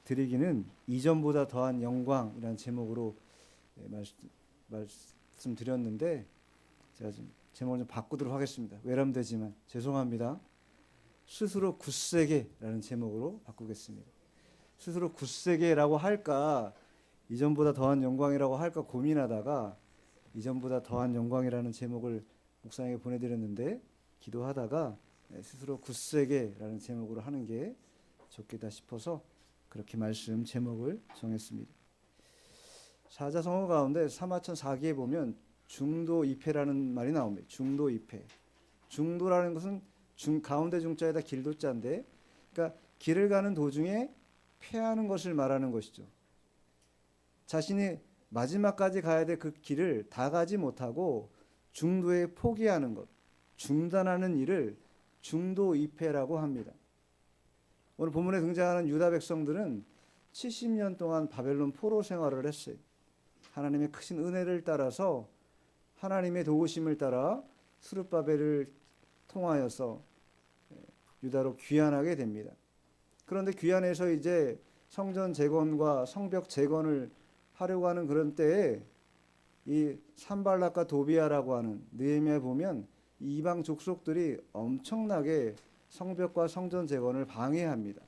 드리기는 이전보다 더한 영광이라는 제목으로 말씀드렸는데 제가 좀 제목을 좀 바꾸도록 하겠습니다. 외람되지만 죄송합니다. 스스로 굳세게라는 제목으로 바꾸겠습니다. 스스로 굳세게라고 할까 이전보다 더한 영광이라고 할까 고민하다가 이전보다 더한 영광이라는 제목을 목사님에게 보내드렸는데 기도하다가 스스로 굳세게라는 제목으로 하는 게 좋겠다 싶어서 그렇게 말씀 제목을 정했습니다. 사자성어 가운데 사마천 4기에 보면 중도이패라는 말이 나옵니다. 중도이패. 중도라는 것은 가운데 중자에다 길도자인데, 그러니까 길을 가는 도중에 패하는 것을 말하는 것이죠. 자신이 마지막까지 가야 될 그 길을 다 가지 못하고 중도에 포기하는 것, 중단하는 일을 중도이패라고 합니다. 오늘 본문에 등장하는 유다 백성들은 70년 동안 바벨론 포로 생활을 했어요. 하나님의 크신 은혜를 따라서 하나님의 도우심을 따라 스룹바벨을 통하여서 유다로 귀환하게 됩니다. 그런데 귀환해서 이제 성전 재건과 성벽 재건을 하려고 하는 그런 때에 이 산발락과 도비아라고 하는 느헤미야에 보면 이방 족속들이 엄청나게 성벽과 성전 재건을 방해합니다.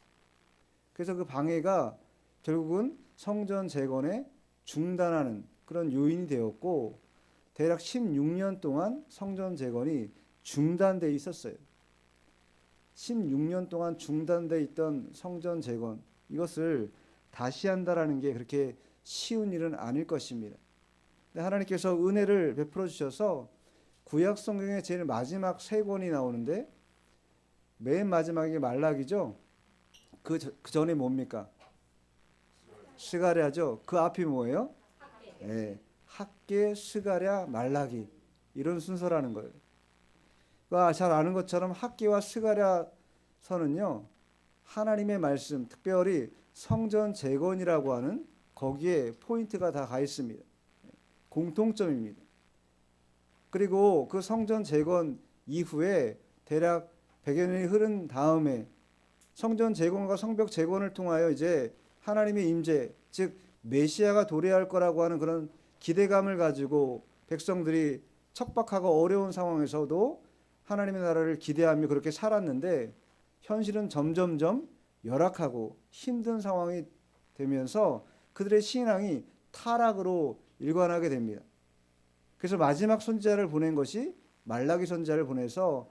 그래서 그 방해가 결국은 성전 재건에 중단하는 그런 요인이 되었고 대략 16년 동안 성전 재건이 중단돼 있었어요. 16년 동안 중단돼 있던 성전 재건, 이것을 다시 한다라는 게 그렇게 쉬운 일은 아닐 것입니다. 하나님께서 은혜를 베풀어 주셔서 구약 성경의 제일 마지막 세 권이 나오는데 맨 마지막이 말라기죠. 그 전에 뭡니까? 스가랴죠. 그 앞이 뭐예요? 네, 학개, 스가랴, 말라기, 이런 순서라는 거예요. 잘 아는 것처럼 학개와 스가랴서는요 하나님의 말씀, 특별히 성전 재건이라고 하는 거기에 포인트가 다 가 있습니다. 공통점입니다. 그리고 그 성전 재건 이후에 대략 100여 년이 흐른 다음에 성전 재건과 성벽 재건을 통하여 이제 하나님의 임재, 즉 메시아가 도래할 거라고 하는 그런 기대감을 가지고 백성들이 척박하고 어려운 상황에서도 하나님의 나라를 기대하며 그렇게 살았는데 현실은 점점점 열악하고 힘든 상황이 되면서 그들의 신앙이 타락으로 일관하게 됩니다. 그래서 마지막 선지자를 보낸 것이 말라기 선지자를 보내서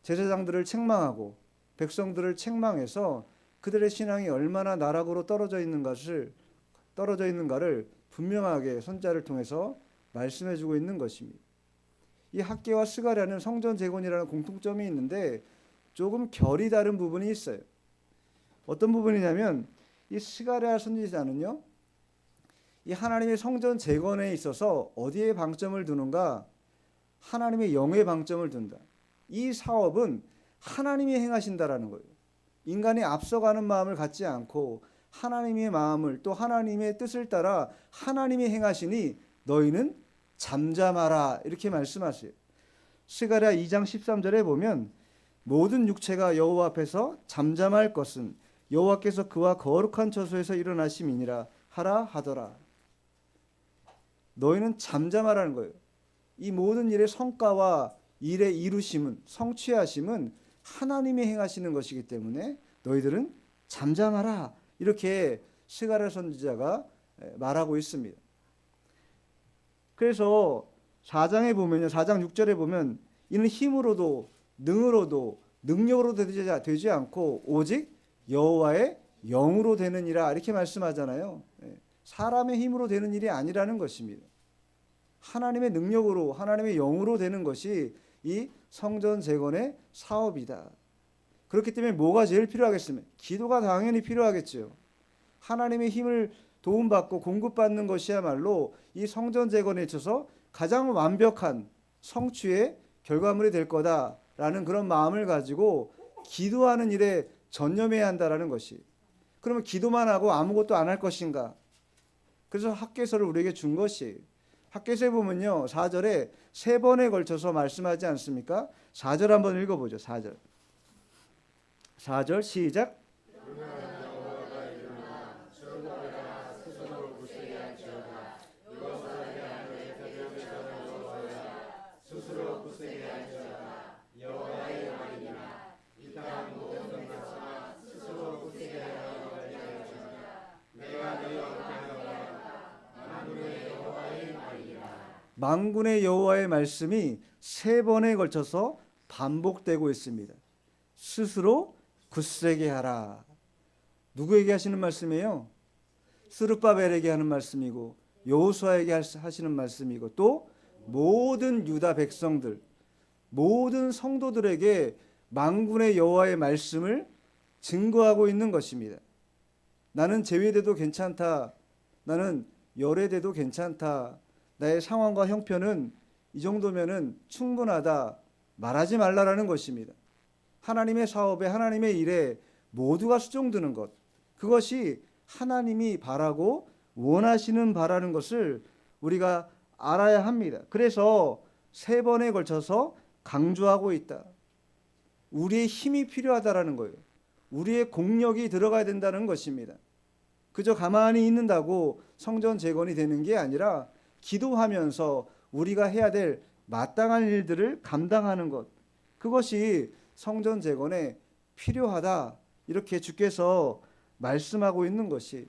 제사장들을 책망하고 백성들을 책망해서 그들의 신앙이 얼마나 나락으로 떨어져 있는가를 분명하게 선지자를 통해서 말씀해주고 있는 것입니다. 이 학개와 스가랴는 성전 재건이라는 공통점이 있는데 조금 결이 다른 부분이 있어요. 어떤 부분이냐면 이 스가랴 선지자는요, 이 하나님의 성전 재건에 있어서 어디에 방점을 두는가? 하나님의 영에 방점을 둔다. 이 사업은 하나님이 행하신다라는 거예요. 인간이 앞서가는 마음을 갖지 않고 하나님의 마음을 또 하나님의 뜻을 따라 하나님이 행하시니 너희는 잠잠하라, 이렇게 말씀하세요. 스가랴 2장 13절에 보면 모든 육체가 여호와 앞에서 잠잠할 것은 여호와께서 그와 거룩한 처소에서 일어나심이니라 하라 하더라. 너희는 잠잠하라는 거예요. 이 모든 일의 성과와 일의 이루심은, 성취하심은 하나님이 행하시는 것이기 때문에 너희들은 잠잠하라, 이렇게 스가랴 선지자가 말하고 있습니다. 그래서 4장에 보면요, 4장 6절에 보면 이는 힘으로도 능으로도 능력으로도 되지 않고 오직 여호와의 영으로 되느니라, 이렇게 말씀하잖아요. 사람의 힘으로 되는 일이 아니라는 것입니다. 하나님의 능력으로, 하나님의 영으로 되는 것이 이 성전 재건의 사업이다. 그렇기 때문에 뭐가 제일 필요하겠습니까? 기도가 당연히 필요하겠죠. 하나님의 힘을 도움받고 공급받는 것이야말로 이 성전 재건에 있어서 가장 완벽한 성취의 결과물이 될 거다라는 그런 마음을 가지고 기도하는 일에 전념해야 한다라는 것이. 그러면 기도만 하고 아무것도 안 할 것인가? 그래서 학개서를 우리에게 준 것이. 학개서에 보면요 4절에 3번에 걸쳐서 말씀하지 않습니까? 4절 한번 읽어보죠. 4절 시작. 만군의 여호와의 말씀이 3번에 걸쳐서 반복되고 있습니다. 스스로 굳세게 하라. 누구에게 하시는 말씀이에요? 스룹바벨에게 하는 말씀이고 여호수아에게 하시는 말씀이고 또 모든 유다 백성들, 모든 성도들에게 만군의 여호와의 말씀을 증거하고 있는 것입니다. 나는 제외돼도 괜찮다. 나는 열애돼도 괜찮다. 나의 상황과 형편은 이 정도면은 충분하다. 말하지 말라라는 것입니다. 하나님의 사업에 하나님의 일에 모두가 수종드는 것. 그것이 하나님이 바라고 원하시는 바라는 것을 우리가 알아야 합니다. 그래서 3번에 걸쳐서 강조하고 있다. 우리의 힘이 필요하다라는 거예요. 우리의 공력이 들어가야 된다는 것입니다. 그저 가만히 있는다고 성전 재건이 되는 게 아니라 기도하면서 우리가 해야 될 마땅한 일들을 감당하는 것. 그것이 성전 재건에 필요하다. 이렇게 주께서 말씀하고 있는 것이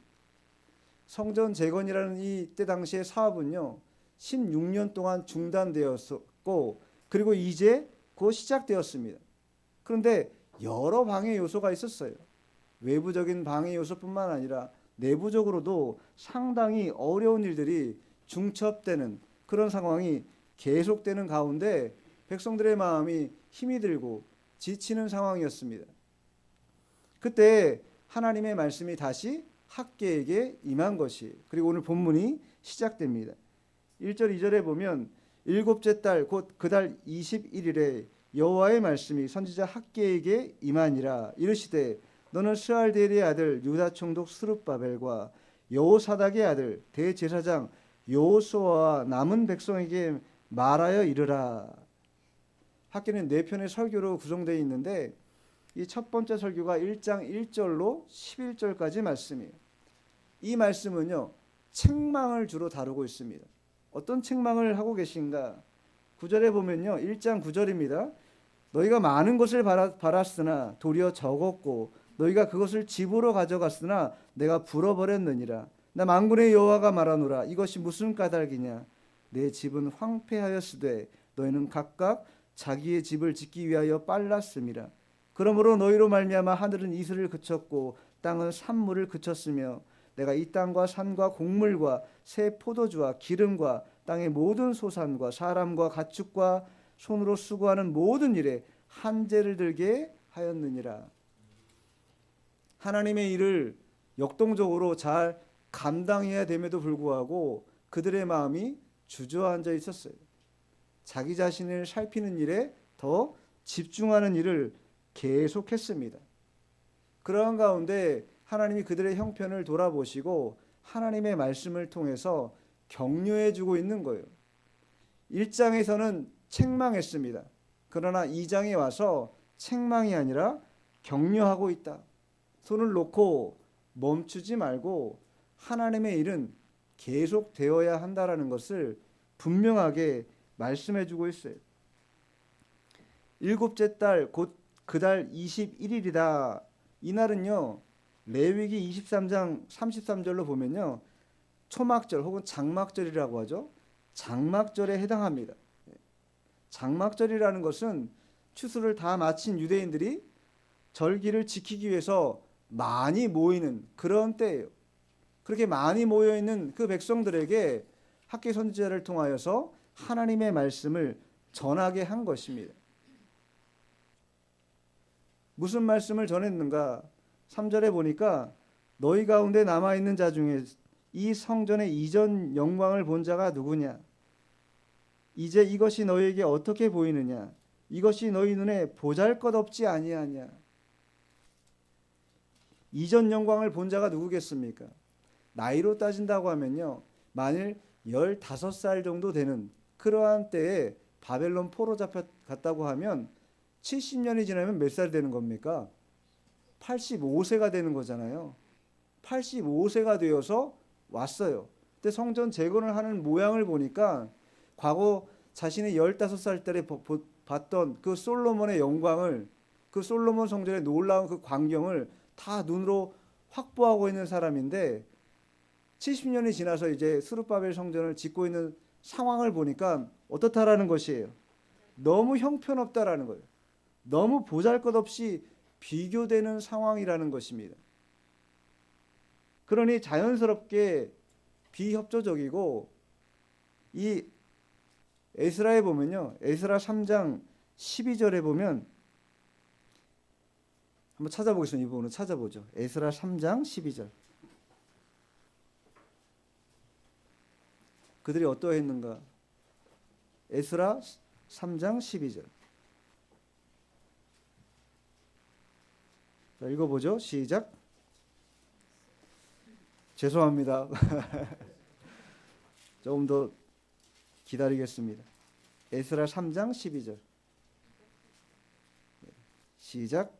성전 재건이라는 이때 당시의 사업은요. 16년 동안 중단되었고 그리고 이제 곧 시작되었습니다. 그런데 여러 방해 요소가 있었어요. 외부적인 방해 요소뿐만 아니라 내부적으로도 상당히 어려운 일들이 중첩되는 그런 상황이 계속되는 가운데 백성들의 마음이 힘이 들고 지치는 상황이었습니다. 그때 하나님의 말씀이 다시 학개에게 임한 것이 그리고 오늘 본문이 시작됩니다. 1절 2절에 보면 일곱째 달 곧 그 달 21일에 여호와의 말씀이 선지자 학개에게 임하니라. 이르시되 너는 스알데엘의 아들 유다 총독 스룹바벨과 여호사닥의 아들 대제사장 여호수아와 남은 백성에게 말하여 이르라. 학개는 4편의 설교로 구성되어 있는데 이 첫 번째 설교가 1장 1절로 11절까지 말씀이에요. 이 말씀은요. 책망을 주로 다루고 있습니다. 어떤 책망을 하고 계신가? 9절에 보면요. 1장 9절입니다. 너희가 많은 것을 바랐으나 도리어 적었고 너희가 그것을 집으로 가져갔으나 내가 불어버렸느니라. 나 만군의 여호와가 말하노라. 이것이 무슨 까닭이냐? 내 집은 황폐하였으되 너희는 각각 자기의 집을 짓기 위하여 빨랐음이라. 그러므로 너희로 말미암아 하늘은 이슬을 그쳤고 땅은 산물을 그쳤으며 내가 이 땅과 산과 곡물과 새 포도주와 기름과 땅의 모든 소산과 사람과 가축과 손으로 수고하는 모든 일에 한재를 들게 하였느니라. 하나님의 일을 역동적으로 잘 감당해야 됨에도 불구하고 그들의 마음이 주저앉아 있었어요. 자기 자신을 살피는 일에 더 집중하는 일을 계속했습니다. 그러한 가운데 하나님이 그들의 형편을 돌아보시고 하나님의 말씀을 통해서 격려해 주고 있는 거예요. 1장에서는 책망했습니다. 그러나 2장에 와서 책망이 아니라 격려하고 있다. 손을 놓고 멈추지 말고 하나님의 일은 계속되어야 한다라는 것을 분명하게 말씀해 주고 있어요. 일곱째 달 곧 그 달 21일이다. 이날은요. 레위기 23장 33절로 보면요. 초막절 혹은 장막절이라고 하죠. 장막절에 해당합니다. 장막절이라는 것은 추수를 다 마친 유대인들이 절기를 지키기 위해서 많이 모이는 그런 때예요. 그렇게 많이 모여 있는 그 백성들에게 학개 선지자를 통하여서 하나님의 말씀을 전하게 한 것입니다. 무슨 말씀을 전했는가? 3절에 보니까 너희 가운데 남아있는 자 중에 이 성전의 이전 영광을 본 자가 누구냐? 이제 이것이 너희에게 어떻게 보이느냐? 이것이 너희 눈에 보잘것없지 아니하냐? 이전 영광을 본 자가 누구겠습니까? 나이로 따진다고 하면요. 만일 15살 정도 되는 그러한 때에 바벨론 포로 잡혀갔다고 하면 70년이 지나면 몇 살 되는 겁니까? 85세가 되는 거잖아요. 85세가 되어서 왔어요. 근데 성전 재건을 하는 모양을 보니까 과거 자신이 15살 때 봤던 그 솔로몬의 영광을 그 솔로몬 성전의 놀라운 그 광경을 다 눈으로 확보하고 있는 사람인데 70년이 지나서 이제 스룹바벨 성전을 짓고 있는 상황을 보니까 어떻다라는 것이에요. 너무 형편없다라는 거예요. 너무 보잘것없이 비교되는 상황이라는 것입니다. 그러니 자연스럽게 비협조적이고, 이 에스라에 보면요, 에스라 3장 12절에 보면, 한번 찾아보겠습니다. 이 부분을 찾아보죠. 에스라 3장 12절. 그들이 어떠했는가? 에스라 3장 12절. 자, 읽어보죠. 시작. 죄송합니다. 조금 더 기다리겠습니다. 에스라 3장 12절. 시작.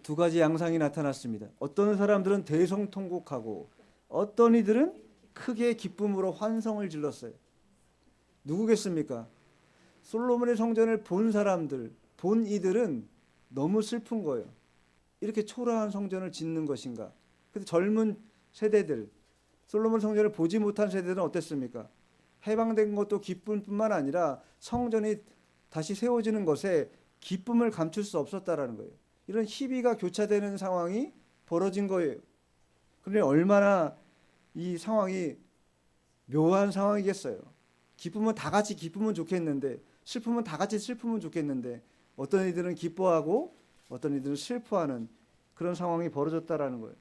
두 가지 양상이 나타났습니다. 어떤 사람들은 대성통곡하고 어떤 이들은 크게 기쁨으로 환성을 질렀어요. 누구겠습니까? 솔로몬의 성전을 본 사람들, 본 이들은 너무 슬픈 거예요. 이렇게 초라한 성전을 짓는 것인가? 근데 젊은 세대들, 솔로몬 성전을 보지 못한 세대들은 어땠습니까? 해방된 것도 기쁨뿐만 아니라 성전이 다시 세워지는 것에 기쁨을 감출 수 없었다라는 거예요. 이런 희비가 교차되는 상황이 벌어진 거예요. 그런데 얼마나 이 상황이 묘한 상황이겠어요. 기쁨은 다 같이 기쁘면 좋겠는데, 슬픔은 다 같이 슬프면 좋겠는데, 어떤 이들은 기뻐하고 어떤 이들은 슬퍼하는 그런 상황이 벌어졌다라는 거예요.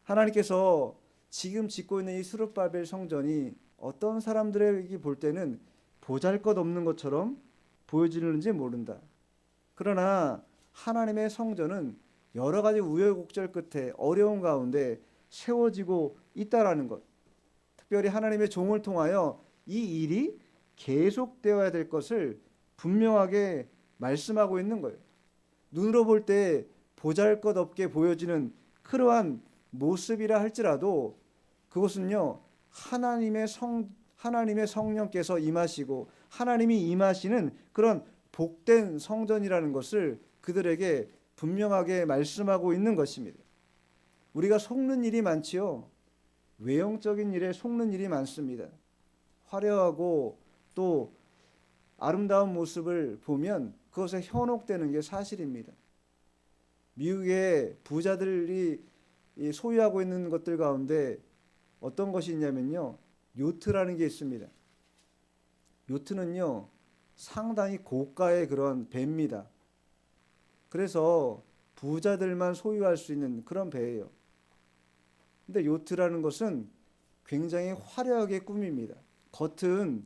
하나님께서 지금 짓고 있는 이 스룹바벨 성전이 어떤 사람들에게 볼 때는 보잘것없는 것처럼 보여지는지 모른다. 그러나 하나님의 성전은 여러 가지 우여곡절 끝에 어려운 가운데 세워지고 있다라는 것. 특별히 하나님의 종을 통하여 이 일이 계속되어야 될 것을 분명하게 말씀하고 있는 거예요. 눈으로 볼 때 보잘것없게 보여지는 그러한 모습이라 할지라도 그것은요, 하나님의 성령께서 임하시고 하나님이 임하시는 그런 복된 성전이라는 것을 그들에게 분명하게 말씀하고 있는 것입니다. 우리가 속는 일이 많지요. 외형적인 일에 속는 일이 많습니다. 화려하고 또 아름다운 모습을 보면 그것에 현혹되는 게 사실입니다. 미국의 부자들이 소유하고 있는 것들 가운데 어떤 것이 있냐면요, 요트라는 게 있습니다. 요트는요, 상당히 고가의 그런 배입니다. 그래서 부자들만 소유할 수 있는 그런 배예요. 근데 요트라는 것은 굉장히 화려하게 꾸밉니다. 겉은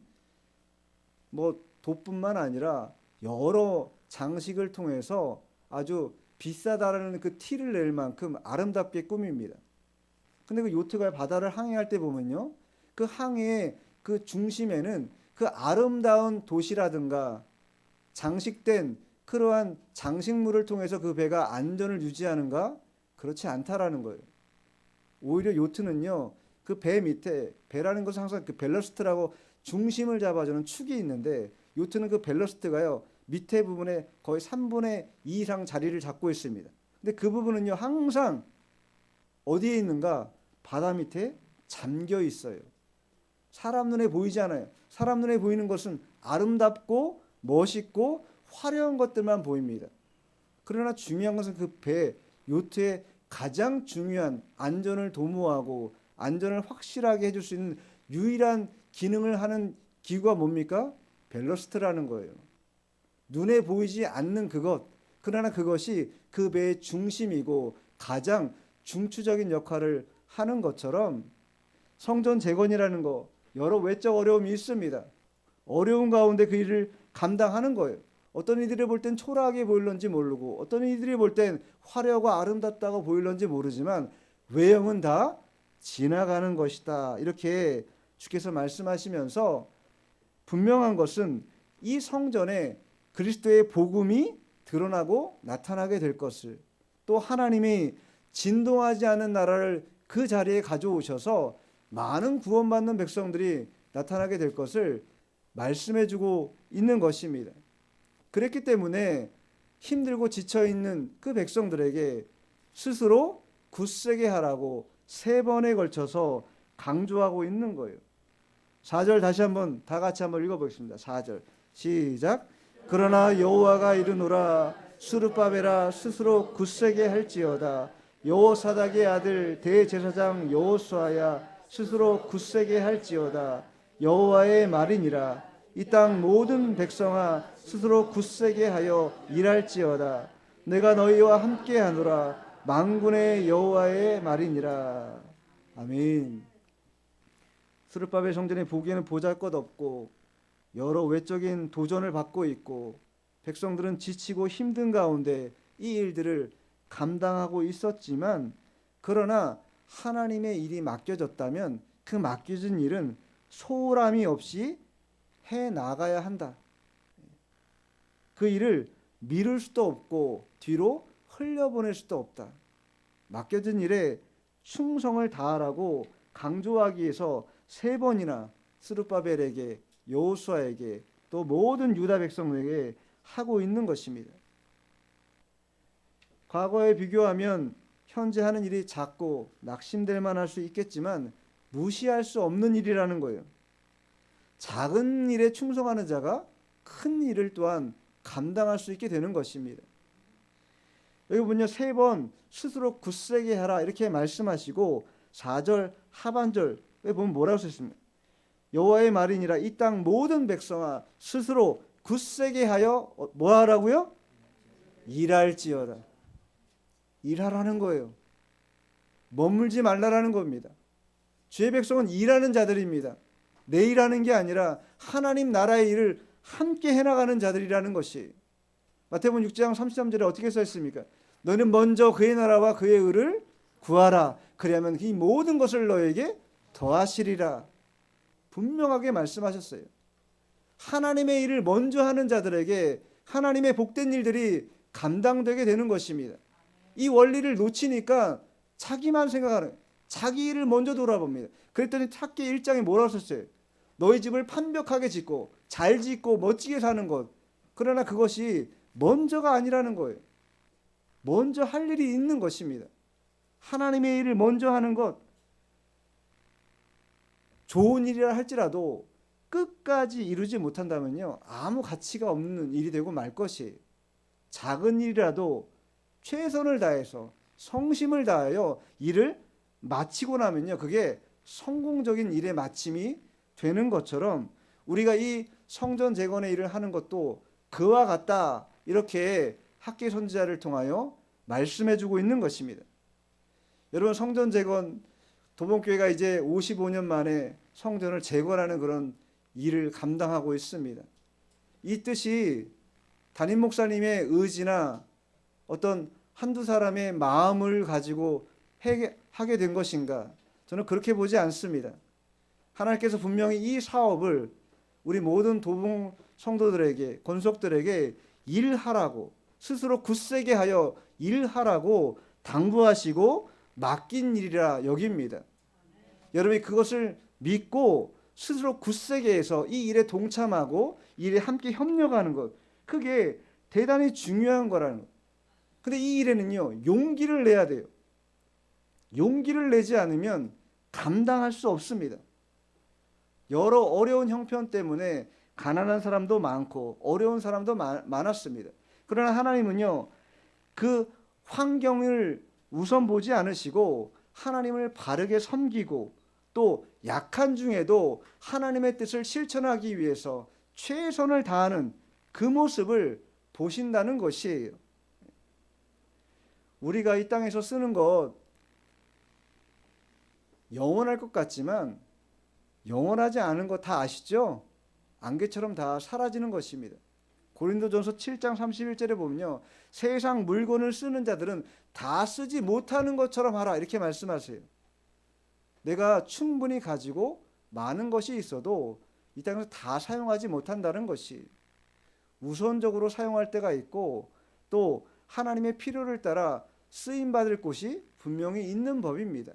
뭐 돛뿐만 아니라 여러 장식을 통해서 아주 비싸다라는 그 티를 낼 만큼 아름답게 꾸밉니다. 근데 그 요트가 바다를 항해할 때 보면요, 그 항해의 그 중심에는 그 아름다운 도시라든가 장식된 그러한 장식물을 통해서 그 배가 안전을 유지하는가? 그렇지 않다라는 거예요. 오히려 요트는요, 그 배 밑에, 배라는 것은 항상 그 밸러스트라고 중심을 잡아주는 축이 있는데, 요트는 그 밸러스트가요, 밑에 부분에 거의 3분의 2 이상 자리를 잡고 있습니다. 근데 그 부분은요, 항상 어디에 있는가? 바다 밑에 잠겨 있어요. 사람 눈에 보이지 않아요. 사람 눈에 보이는 것은 아름답고 멋있고 화려한 것들만 보입니다. 그러나 중요한 것은 그 배, 요트의 가장 중요한 안전을 도모하고 안전을 확실하게 해줄 수 있는 유일한 기능을 하는 기구가 뭡니까? 밸러스트라는 거예요. 눈에 보이지 않는 그것, 그러나 그것이 그 배의 중심이고 가장 중추적인 역할을 하는 것처럼 성전 재건이라는 거 여러 외적 어려움이 있습니다. 어려운 가운데 그 일을 감당하는 거예요. 어떤 이들이 볼 땐 초라하게 보일런지 모르고 어떤 이들이 볼 땐 화려하고 아름답다고 보일런지 모르지만 외형은 다 지나가는 것이다. 이렇게 주께서 말씀하시면서 분명한 것은 이 성전에 그리스도의 복음이 드러나고 나타나게 될 것을, 또 하나님이 진동하지 않은 나라를 그 자리에 가져오셔서 많은 구원받는 백성들이 나타나게 될 것을 말씀해주고 있는 것입니다. 그랬기 때문에 힘들고 지쳐있는 그 백성들에게 스스로 굳세게 하라고 3번에 걸쳐서 강조하고 있는 거예요. 4절 다시 한번 다 같이 한번 읽어보겠습니다. 4절 시작. 그러나 여호와가 이르노라 스룹바벨아 스스로 굳세게 할지어다. 여호사닥의 아들 대제사장 여호수아야 스스로 굳세게 할지어다. 여호와의 말이니라. 이 땅 모든 백성아 스스로 굳세게 하여 일할지어다. 내가 너희와 함께하노라. 만군의 여호와의 말이니라. 아멘. 스룹바벨 성전이 보기에는 보잘것없고 여러 외적인 도전을 받고 있고 백성들은 지치고 힘든 가운데 이 일들을 감당하고 있었지만, 그러나 하나님의 일이 맡겨졌다면 그 맡겨진 일은 소홀함이 없이 해 나가야 한다. 그 일을 미룰 수도 없고 뒤로 흘려보낼 수도 없다. 맡겨진 일에 충성을 다하라고 강조하기 위해서 3번이나 스룹바벨에게, 여호수아에게, 또 모든 유다 백성에게 하고 있는 것입니다. 과거에 비교하면 현재 하는 일이 작고 낙심될 만할 수 있겠지만 무시할 수 없는 일이라는 거예요. 작은 일에 충성하는 자가 큰 일을 또한 감당할 수 있게 되는 것입니다. 여기 보면요, 3번 스스로 굳세게 하라 이렇게 말씀하시고 4절 하반절에 보면 뭐라고 써있습니까? 여호와의 말이니라. 이 땅 모든 백성아 스스로 굳세게 하여 뭐 하라고요? 일할지어다. 일하라는 거예요. 머물지 말라라는 겁니다. 주의 백성은 일하는 자들입니다. 내 일하는 게 아니라 하나님 나라의 일을 함께 해나가는 자들이라는 것이. 마태복음 6장 33절에 어떻게 써 있습니까? 너는 먼저 그의 나라와 그의 의를 구하라. 그리하면 이 모든 것을 너에게 더하시리라. 분명하게 말씀하셨어요. 하나님의 일을 먼저 하는 자들에게 하나님의 복된 일들이 감당되게 되는 것입니다. 이 원리를 놓치니까 자기만 생각하는, 자기 일을 먼저 돌아봅니다. 그랬더니 창기 1장에 뭐라고 썼어요? 너희 집을 판벽하게 짓고 잘 짓고 멋지게 사는 것. 그러나 그것이 먼저가 아니라는 거예요. 먼저 할 일이 있는 것입니다. 하나님의 일을 먼저 하는 것. 좋은 일이라 할지라도 끝까지 이루지 못한다면요, 아무 가치가 없는 일이 되고 말 것이에요. 작은 일이라도 최선을 다해서 성심을 다하여 일을 마치고 나면요, 그게 성공적인 일의 마침이 되는 것처럼 우리가 이 성전 재건의 일을 하는 것도 그와 같다, 이렇게 학계 선지자를 통하여 말씀해주고 있는 것입니다. 여러분, 성전 재건, 도봉교회가 이제 55년 만에 성전을 재건하는 그런 일을 감당하고 있습니다. 이 뜻이 담임 목사님의 의지나 어떤 한두 사람의 마음을 가지고 하게 된 것인가? 저는 그렇게 보지 않습니다. 하나님께서 분명히 이 사업을 우리 모든 도봉 성도들에게, 권속들에게 일하라고, 스스로 굳세게 하여 일하라고 당부하시고 맡긴 일이라 여깁니다. 여러분이 그것을 믿고 스스로 굳세게 해서 이 일에 동참하고 일에 함께 협력하는 것, 그게 대단히 중요한 거라는 것. 근데 이 일에는요, 용기를 내야 돼요. 용기를 내지 않으면 감당할 수 없습니다. 여러 어려운 형편 때문에 가난한 사람도 많고 어려운 사람도 많았습니다. 그러나 하나님은요, 그 환경을 우선 보지 않으시고 하나님을 바르게 섬기고 또 약한 중에도 하나님의 뜻을 실천하기 위해서 최선을 다하는 그 모습을 보신다는 것이에요. 우리가 이 땅에서 쓰는 것 영원할 것 같지만 영원하지 않은 거 다 아시죠? 안개처럼 다 사라지는 것입니다. 고린도전서 7장 31절에 보면요, 세상 물건을 쓰는 자들은 다 쓰지 못하는 것처럼 하라, 이렇게 말씀하세요. 내가 충분히 가지고 많은 것이 있어도 이 땅에서 다 사용하지 못한다는 것이, 우선적으로 사용할 때가 있고 또 하나님의 필요를 따라 쓰임받을 곳이 분명히 있는 법입니다.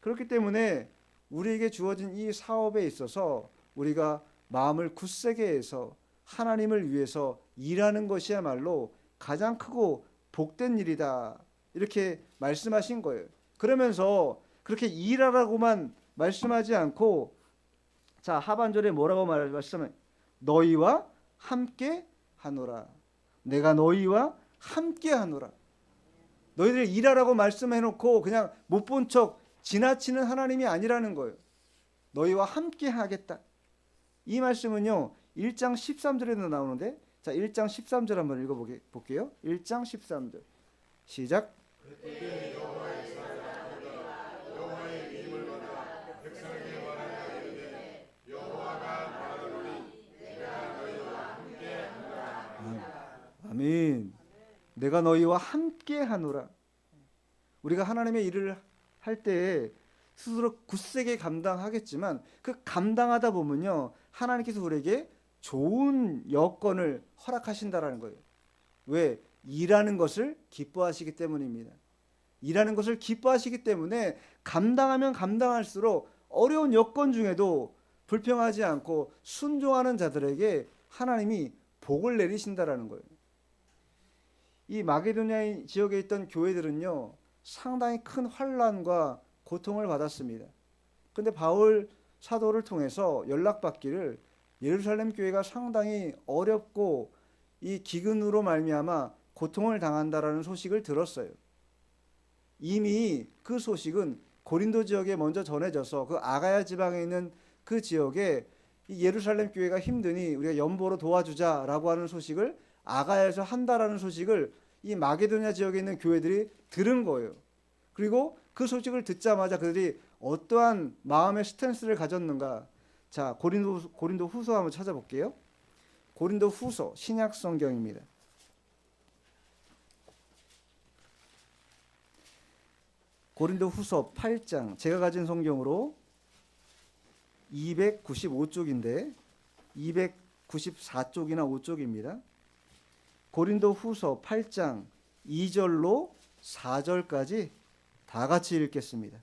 그렇기 때문에 우리에게 주어진 이 사업에 있어서 우리가 마음을 굳세게 해서 하나님을 위해서 일하는 것이야말로 가장 크고 복된 일이다. 이렇게 말씀하신 거예요. 그러면서 그렇게 일하라고만 말씀하지 않고 자, 하반절에 뭐라고 말씀하시면 너희와 함께 하노라. 내가 너희와 함께 하노라. 너희들 일하라고 말씀해 놓고 그냥 못 본 척 지나치는 하나님이 아니라는 거예요. 너희와 함께 하겠다. 이 말씀은요. 1장 13절에도 나오는데 자, 1장 13절 한번 읽어 볼게요. 1장 13절. 시작. 아멘. 내가 너희와 함께 하노라. 우리가 하나님의 일을 할 때에 스스로 굳세게 감당하겠지만 그 감당하다 보면요. 하나님께서 우리에게 좋은 여건을 허락하신다라는 거예요. 왜? 일하는 것을 기뻐하시기 때문입니다. 일하는 것을 기뻐하시기 때문에 감당하면 감당할수록 어려운 여건 중에도 불평하지 않고 순종하는 자들에게 하나님이 복을 내리신다라는 거예요. 이 마게도냐 지역에 있던 교회들은요. 상당히 큰 환난과 고통을 받았습니다. 근데 바울 사도를 통해서 연락받기를 예루살렘 교회가 상당히 어렵고 이 기근으로 말미암아 고통을 당한다라는 소식을 들었어요. 이미 그 소식은 고린도 지역에 먼저 전해져서 그 아가야 지방에 있는 그 지역에 이 예루살렘 교회가 힘드니 우리가 연보로 도와주자라고 하는 소식을 아가야에서 한다라는 소식을 이 마게도냐 지역에 있는 교회들이 들은 거예요. 그리고 그 소식을 듣자마자 그들이 어떠한 마음의 스탠스를 가졌는가? 자, 고린도 후서 한번 찾아볼게요. 고린도 후서 신약 성경입니다. 고린도 후서 8장 제가 가진 성경으로 295쪽인데 294쪽이나 5쪽입니다. 고린도 후서 8장 2절로 4절까지 다 같이 읽겠습니다.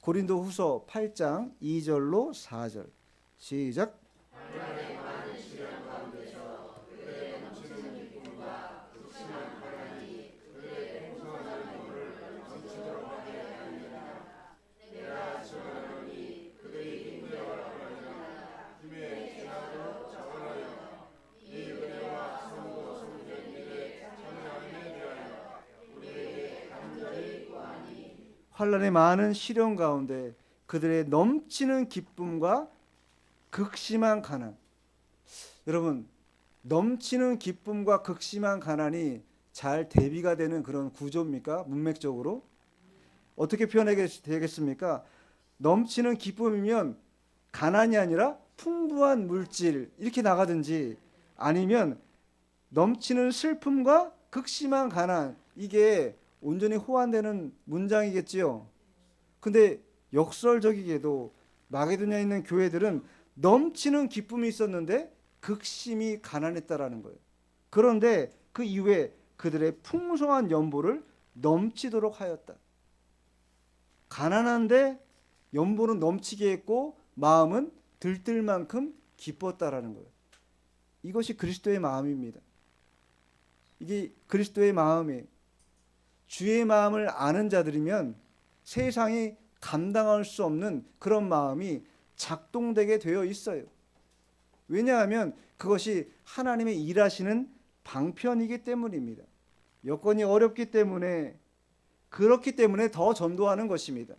고린도 후서 8장 2절로 4절 시작. 환난의 많은 시련 가운데 그들의 넘치는 기쁨과 극심한 가난. 여러분, 넘치는 기쁨과 극심한 가난이 잘 대비가 되는 그런 구조입니까? 문맥적으로 어떻게 표현하게 되겠습니까? 넘치는 기쁨이면 가난이 아니라 풍부한 물질 이렇게 나가든지 아니면 넘치는 슬픔과 극심한 가난 이게 온전히 호환되는 문장이겠지요. 근데 역설적이게도 마게도냐에 있는 교회들은 넘치는 기쁨이 있었는데 극심히 가난했다라는 거예요. 그런데 그 이후에 그들의 풍성한 연보를 넘치도록 하였다. 가난한데 연보는 넘치게 했고 마음은 들뜰 만큼 기뻤다라는 거예요. 이것이 그리스도의 마음입니다. 이게 그리스도의 마음이에요. 주의 마음을 아는 자들이면 세상이 감당할 수 없는 그런 마음이 작동되게 되어 있어요. 왜냐하면 그것이 하나님의 일하시는 방편이기 때문입니다. 여건이 어렵기 때문에 그렇기 때문에 더 전도하는 것입니다.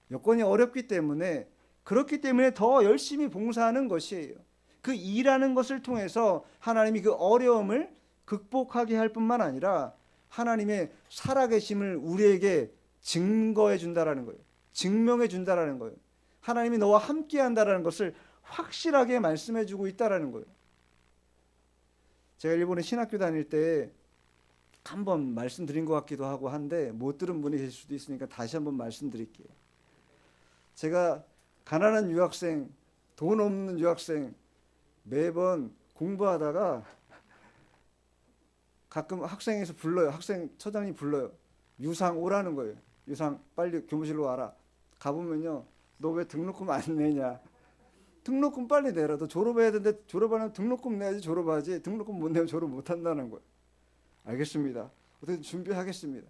여건이 어렵기 때문에 그렇기 때문에 더 열심히 봉사하는 것이에요. 그 일하는 것을 통해서 하나님이 그 어려움을 극복하게 할 뿐만 아니라 하나님의 살아계심을 우리에게 증거해 준다라는 거예요. 증명해 준다라는 거예요. 하나님이 너와 함께 한다라는 것을 확실하게 말씀해 주고 있다라는 거예요. 제가 일본에 신학교 다닐 때 한번 말씀드린 것 같기도 하고 한데 못 들은 분이 계실 수도 있으니까 다시 한번 말씀드릴게요. 제가 가난한 유학생, 돈 없는 유학생 매번 공부하다가 가끔 학생에서 불러요. 학생 처장이 불러요. 유상 오라는 거예요. 유상 빨리 교무실로 와라. 가보면요, 너 왜 등록금 안 내냐? 등록금 빨리 내라. 너 졸업해야 되는데 졸업하려면 등록금 내야지 졸업하지. 등록금 못 내면 졸업 못 한다는 거예요. 알겠습니다. 어떻게 준비하겠습니다.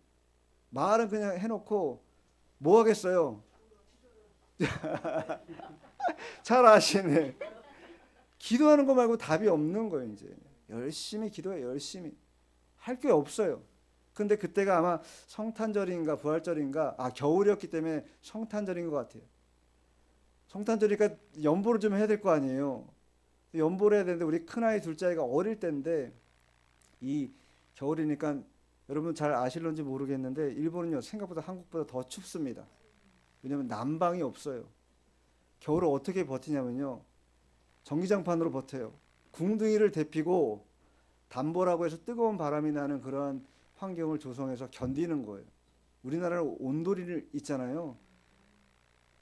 말은 그냥 해놓고 뭐 하겠어요? 잘 아시네. 기도하는 거 말고 답이 없는 거예요. 이제 열심히 기도해. 열심히 할 게 없어요. 근데 그때가 아마 성탄절인가 부활절인가, 겨울이었기 때문에 성탄절인 것 같아요. 성탄절이니까 연보를 좀 해야 될 거 아니에요. 연보를 해야 되는데 우리 큰아이 둘째아이가 어릴 때인데, 이 겨울이니까 여러분 잘 아실런지 모르겠는데 일본은요 생각보다 한국보다 더 춥습니다. 왜냐면 난방이 없어요. 겨울을 어떻게 버티냐면요, 전기장판으로 버텨요. 궁둥이를 데피고 담보라고 해서 뜨거운 바람이 나는 그런 환경을 조성해서 견디는 거예요. 우리나라는 온돌이 있잖아요.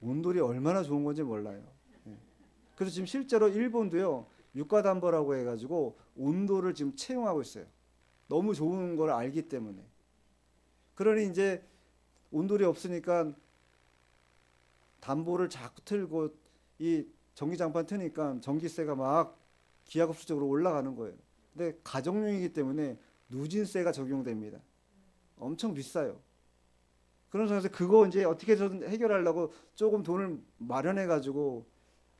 온돌이 얼마나 좋은 건지 몰라요. 예. 그래서 지금 실제로 일본도요 육가담보라고 해가지고 온돌을 지금 채용하고 있어요. 너무 좋은 걸 알기 때문에. 그러니 이제 온돌이 없으니까 담보를 자꾸 틀고 이 전기장판 트니까 전기세가 막 기하급수적으로 올라가는 거예요. 근데 가정용이기 때문에 누진세가 적용됩니다. 엄청 비싸요. 그런 상황에서 그거 이제 어떻게든 해결하려고 조금 돈을 마련해 가지고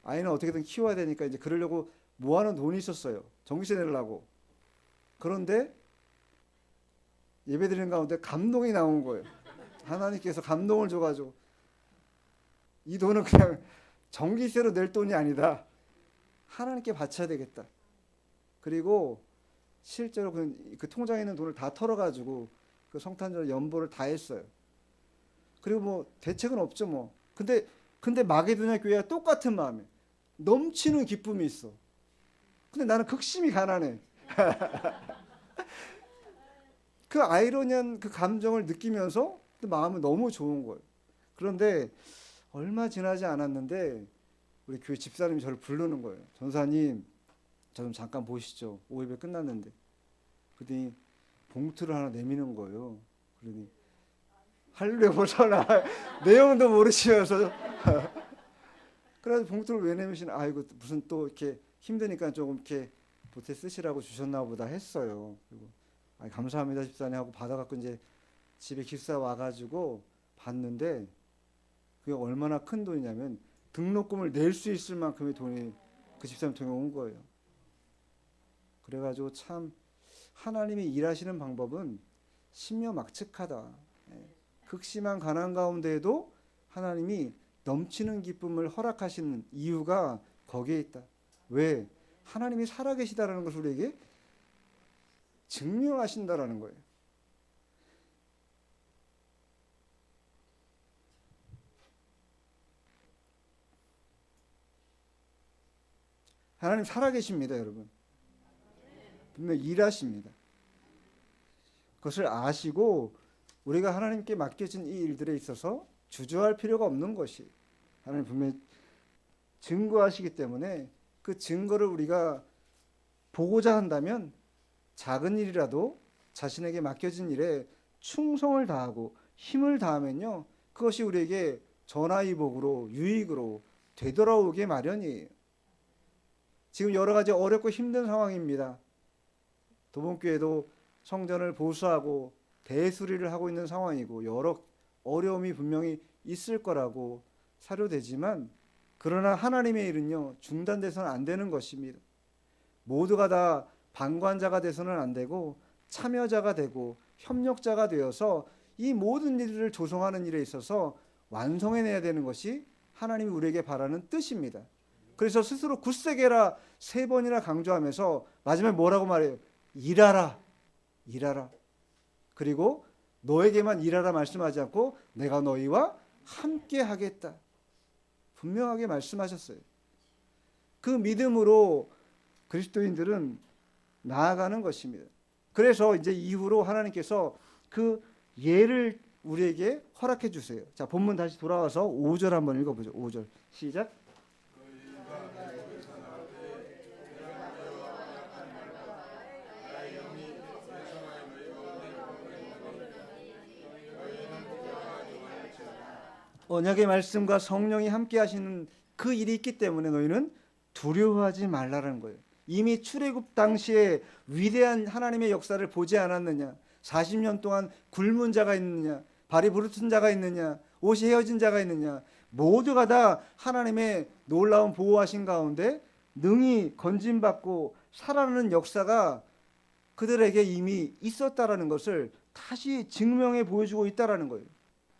아이는 어떻게든 키워야 되니까 이제 그러려고 모아놓은 돈이 있었어요. 전기세 내려고. 그런데 예배드리는 가운데 감동이 나온 거예요. 하나님께서 감동을 줘가지고 이 돈은 그냥 전기세로 낼 돈이 아니다. 하나님께 바쳐야 되겠다. 그리고 실제로 그 통장에 있는 돈을 다 털어가지고 그 성탄절 연보를 다 했어요. 그리고 뭐 대책은 없죠 뭐. 근데 마게도냐 교회와 똑같은 마음에 넘치는 기쁨이 있어. 근데 나는 극심히 가난해. 그 아이러니한 그 감정을 느끼면서 마음은 너무 좋은 거예요. 그런데 얼마 지나지 않았는데 우리 교회 집사님이 저를 부르는 거예요. 전사님, 저 좀 잠깐 보시죠. 5예배 끝났는데. 그러더니 봉투를 하나 내미는 거예요. 그러니 할렐루야 보잖아. 내용도 모르시면서. 그래서 봉투를 왜 내미시나? 이거 무슨 또 이렇게 힘드니까 조금 이렇게 보태 쓰시라고 주셨나 보다 했어요. 그리고 감사합니다 집사님 하고 받아갖고 이제 집에 기숙사 와가지고 봤는데 그게 얼마나 큰 돈이냐면 등록금을 낼 수 있을 만큼의 돈이 그 집사님 통해 온 거예요. 그래가지고 참 하나님이 일하시는 방법은 신묘막측하다. 극심한 가난 가운데에도 하나님이 넘치는 기쁨을 허락하시는 이유가 거기에 있다. 왜? 하나님이 살아계시다라는 것을 우리에게 증명하신다라는 거예요. 하나님 살아계십니다, 여러분. 분명 일하십니다. 그것을 아시고 우리가 하나님께 맡겨진 이 일들에 있어서 주저할 필요가 없는 것이, 하나님 분명히 증거하시기 때문에 그 증거를 우리가 보고자 한다면 작은 일이라도 자신에게 맡겨진 일에 충성을 다하고 힘을 다하면요, 그것이 우리에게 전화위복으로 유익으로 되돌아오게 마련이에요. 지금 여러 가지 어렵고 힘든 상황입니다. 도봉교회도 성전을 보수하고 대수리를 하고 있는 상황이고 여러 어려움이 분명히 있을 거라고 사료되지만, 그러나 하나님의 일은요 중단돼서는 안 되는 것입니다. 모두가 다 방관자가 돼서는 안 되고 참여자가 되고 협력자가 되어서 이 모든 일을 조성하는 일에 있어서 완성해내야 되는 것이 하나님이 우리에게 바라는 뜻입니다. 그래서 스스로 굳세게라 3번이나 강조하면서 마지막에 뭐라고 말해요? 일하라. 일하라. 그리고 너에게만 일하라 말씀하지 않고 내가 너희와 함께 하겠다. 분명하게 말씀하셨어요. 그 믿음으로 그리스도인들은 나아가는 것입니다. 그래서 이제 이후로 하나님께서 그 예를 우리에게 허락해 주세요. 자, 본문 다시 돌아와서 5절 한번 읽어보죠. 5절 시작. 언약의 말씀과 성령이 함께 하시는 그 일이 있기 때문에 너희는 두려워하지 말라는 거예요. 이미 출애굽 당시에 위대한 하나님의 역사를 보지 않았느냐? 40년 동안 굶은 자가 있느냐? 발이 부르튼 자가 있느냐? 옷이 헤어진 자가 있느냐? 모두가 다 하나님의 놀라운 보호하신 가운데 능히 건짐받고 살아나는 역사가 그들에게 이미 있었다라는 것을 다시 증명해 보여주고 있다라는 거예요.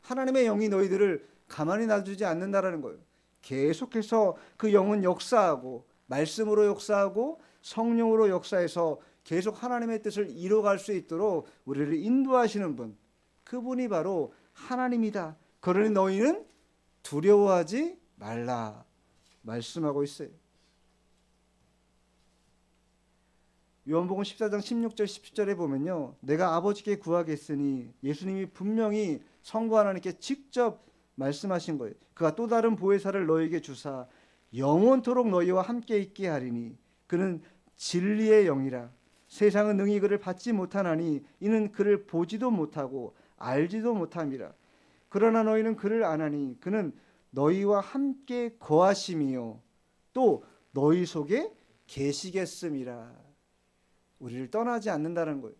하나님의 영이 너희들을 가만히 놔두지 않는다라는 거예요. 계속해서 그 영은 역사하고 말씀으로 역사하고 성령으로 역사해서 계속 하나님의 뜻을 이뤄갈 수 있도록 우리를 인도하시는 분, 그분이 바로 하나님이다. 그러니 너희는 두려워하지 말라 말씀하고 있어요. 요한복음 14장 16절 17절에 보면요, 내가 아버지께 구하겠으니, 예수님이 분명히 성부 하나님께 직접 말씀하신 거예요. 그가 또 다른 보혜사를 너희에게 주사 영원토록 너희와 함께 있게 하리니 그는 진리의 영이라. 세상은 능히 그를 받지 못하나니 이는 그를 보지도 못하고 알지도 못함이라. 그러나 너희는 그를 아나니 그는 너희와 함께 거하심이요 또 너희 속에 계시겠음이라. 우리를 떠나지 않는다는 거예요.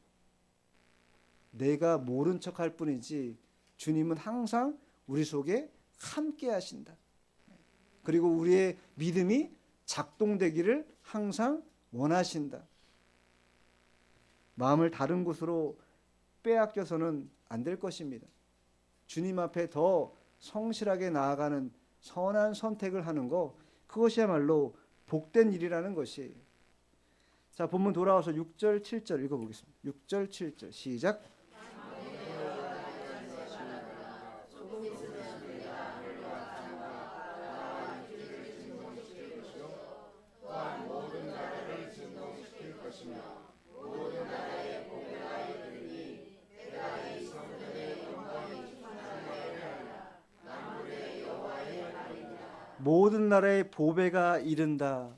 내가 모른 척할 뿐이지 주님은 항상 우리 속에 함께 하신다. 그리고 우리의 믿음이 작동되기를 항상 원하신다. 마음을 다른 곳으로 빼앗겨서는 안 될 것입니다. 주님 앞에 더 성실하게 나아가는 선한 선택을 하는 거, 그것이야말로 복된 일이라는 것이. 자, 본문 돌아와서 6절 7절 읽어보겠습니다. 6절 7절 시작. 모든 나라의 보배가 이른다.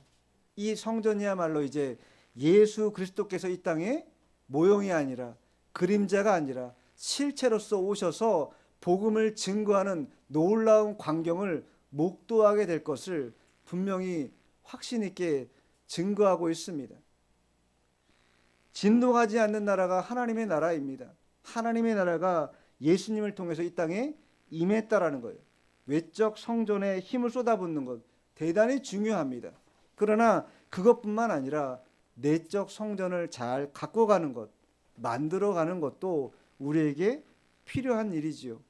이 성전이야말로 이제 예수 그리스도께서 이 땅에 모형이 아니라, 그림자가 아니라 실체로서 오셔서 복음을 증거하는 놀라운 광경을 목도하게 될 것을 분명히 확신 있게 증거하고 있습니다. 진동하지 않는 나라가 하나님의 나라입니다. 하나님의 나라가 예수님을 통해서 이 땅에 임했다라는 거예요. 외적 성전에 힘을 쏟아붓는 것 대단히 중요합니다. 그러나 그것뿐만 아니라 내적 성전을 잘 갖고 가는 것, 만들어가는 것도 우리에게 필요한 일이지요.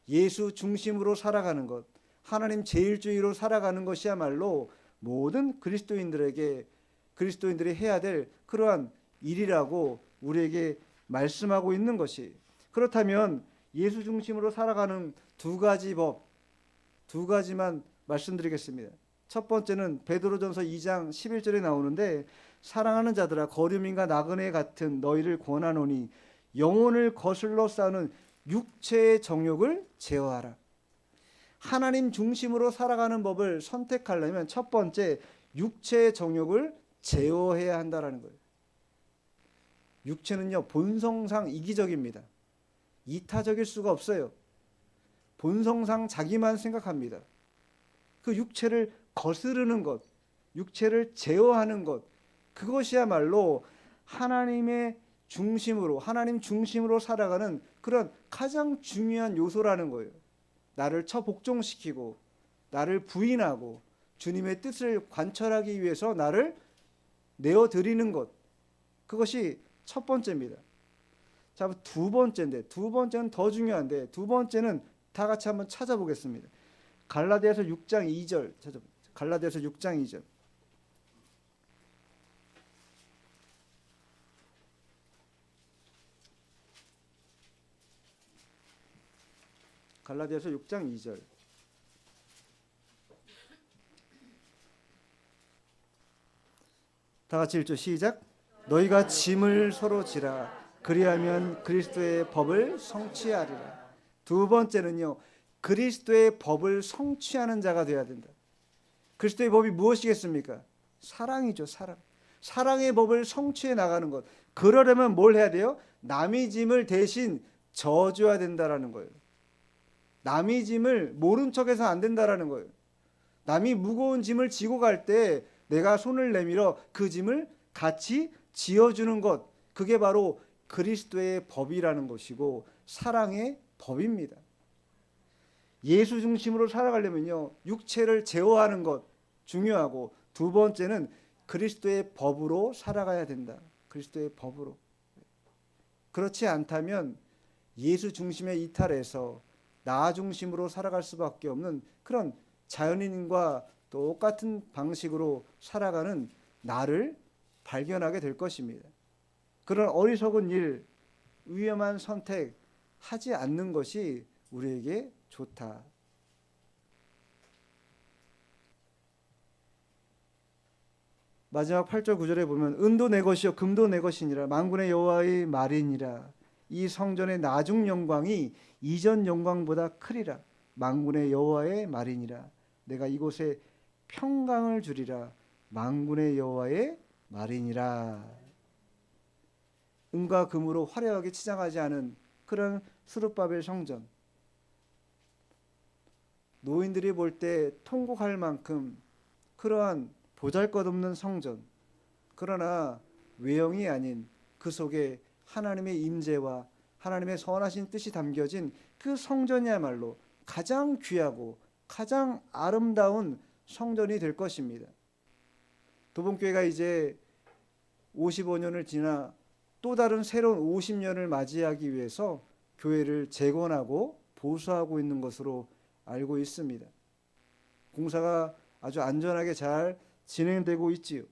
예수 중심으로 살아가는 것, 하나님 제일주의로 살아가는 것이야말로 모든 그리스도인들이 해야 될 그러한 일이라고 우리에게 말씀하고 있는 것이. 그렇다면 예수 중심으로 살아가는 두 가지만 말씀드리겠습니다. 첫 번째는 베드로전서 2장 11절에 나오는데, 사랑하는 자들아 거류민과 나그네 같은 너희를 권하노니 영혼을 거슬러 싸우는 육체의 정욕을 제어하라. 하나님 중심으로 살아가는 법을 선택하려면 첫 번째 육체의 정욕을 제어해야 한다라는 거예요. 육체는요 본성상 이기적입니다. 이타적일 수가 없어요. 본성상 자기만 생각합니다. 그 육체를 거스르는 것, 육체를 제어하는 것, 그것이야말로 하나님 중심으로 살아가는 그런 가장 중요한 요소라는 거예요. 나를 처복종시키고 나를 부인하고 주님의 뜻을 관철하기 위해서 나를 내어드리는 것, 그것이 첫 번째입니다. 자, 두 번째는 더 중요한데, 두 번째는 다 같이 한번 찾아보겠습니다. 갈라디아서 6장 2절 찾아보세요. 갈라디아서 6장 2절. 갈라디아서 6장 2절. 다 같이 읽죠. 시작. 너희가 짐을 서로 지라. 그리하면 그리스도의 법을 성취하리라. 두 번째는요, 그리스도의 법을 성취하는 자가 되어야 된다. 그리스도의 법이 무엇이겠습니까? 사랑이죠. 사랑의 법을 성취해 나가는 것. 그러려면 뭘 해야 돼요? 남의 짐을 대신 져줘야 된다라는 거예요. 남의 짐을 모른 척해서 안 된다라는 거예요. 남이 무거운 짐을 지고 갈 때 내가 손을 내밀어 그 짐을 같이 지어주는 것, 그게 바로 그리스도의 법이라는 것이고 사랑의 법입니다. 예수 중심으로 살아가려면요, 육체를 제어하는 것 중요하고, 두 번째는 그리스도의 법으로 살아가야 된다. 그리스도의 법으로. 그렇지 않다면 예수 중심의 이탈에서 나 중심으로 살아갈 수밖에 없는 그런 자연인과 똑같은 방식으로 살아가는 나를 발견하게 될 것입니다. 그런 어리석은 일, 위험한 선택 하지 않는 것이 우리에게 좋다. 마지막 8절 9절에 보면 은도 내 것이요 금도 내 것이니라 만군의 여호와의 말이니라. 이 성전의 나중 영광이 이전 영광보다 크리라. 만군의 여호와의 말이니라. 내가 이곳에 평강을 주리라. 만군의 여호와의 말이니라. 은과 금으로 화려하게 치장하지 않은 그런 스룹바벨 성전, 노인들이 볼 때 통곡할 만큼 그러한 보잘것없는 성전, 그러나 외형이 아닌 그 속에 하나님의 임재와 하나님의 선하신 뜻이 담겨진 그 성전이야말로 가장 귀하고 가장 아름다운 성전이 될 것입니다. 도봉교회가 이제 55년을 지나 또 다른 새로운 50년을 맞이하기 위해서 교회를 재건하고 보수하고 있는 것으로 알고 있습니다. 공사가 아주 안전하게 잘 진행되고 있지요.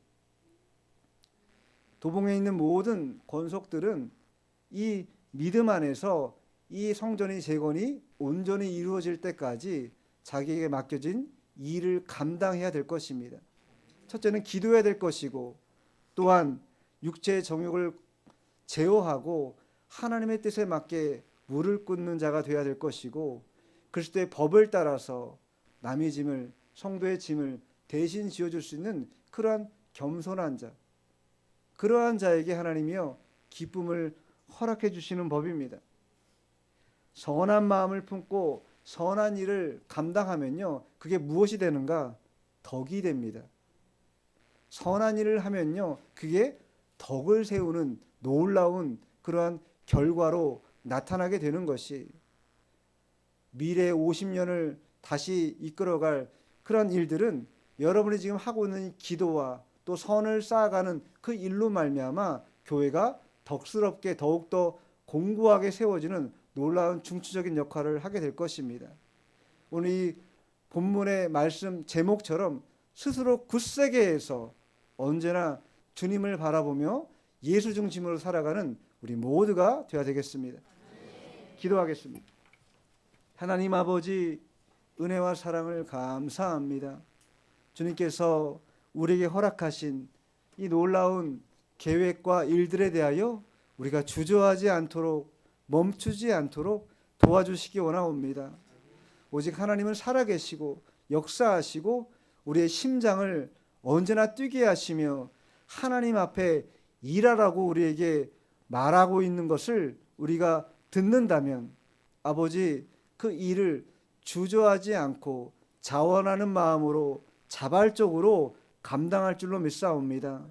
도봉에 있는 모든 권속들은 이 믿음 안에서 이 성전의 재건이 온전히 이루어질 때까지 자기에게 맡겨진 일을 감당해야 될 것입니다. 첫째는 기도해야 될 것이고, 또한 육체의 정욕을 제어하고 하나님의 뜻에 맞게 물을 끓는 자가 되어야 될 것이고, 그리스도의 법을 따라서 남의 짐을, 성도의 짐을 대신 지어줄 수 있는 그러한 겸손한 자, 그러한 자에게 하나님이요 기쁨을 허락해 주시는 법입니다. 선한 마음을 품고 선한 일을 감당하면요, 그게 무엇이 되는가? 덕이 됩니다. 선한 일을 하면요, 그게 덕을 세우는 놀라운 그러한 결과로 나타나게 되는 것이, 미래 50년을 다시 이끌어갈 그런 일들은 여러분이 지금 하고 있는 기도와 또 선을 쌓아가는 그 일로 말미암아 교회가 덕스럽게 더욱더 공고하게 세워지는 놀라운 중추적인 역할을 하게 될 것입니다. 오늘 이 본문의 말씀 제목처럼 스스로 굳세게 해서 언제나 주님을 바라보며 예수 중심으로 살아가는 우리 모두가 되어야 되겠습니다. 기도하겠습니다. 하나님 아버지, 은혜와 사랑을 감사합니다. 주님께서 우리에게 허락하신 이 놀라운 계획과 일들에 대하여 우리가 주저하지 않도록, 멈추지 않도록 도와주시기 원하옵니다. 오직 하나님은 살아계시고 역사하시고 우리의 심장을 언제나 뛰게 하시며 하나님 앞에 일하라고 우리에게 말하고 있는 것을 우리가 듣는다면, 아버지, 그 일을 주저하지 않고 자원하는 마음으로 자발적으로 감당할 줄로 믿사옵니다.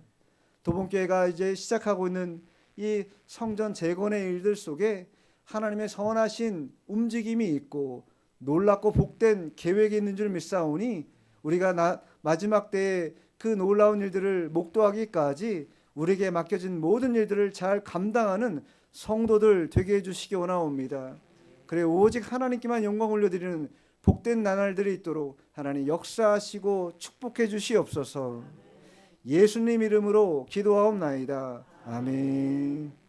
도봉교회가 이제 시작하고 있는 이 성전 재건의 일들 속에 하나님의 선하신 움직임이 있고 놀랍고 복된 계획이 있는 줄 믿사오니, 우리가 마지막 때에 그 놀라운 일들을 목도하기까지 우리에게 맡겨진 모든 일들을 잘 감당하는 성도들 되게 해주시기 원하옵니다. 그래 오직 하나님께만 영광 올려드리는 복된 나날들이 있도록 하나님 역사하시고 축복해 주시옵소서. 예수님 이름으로 기도하옵나이다. 아멘.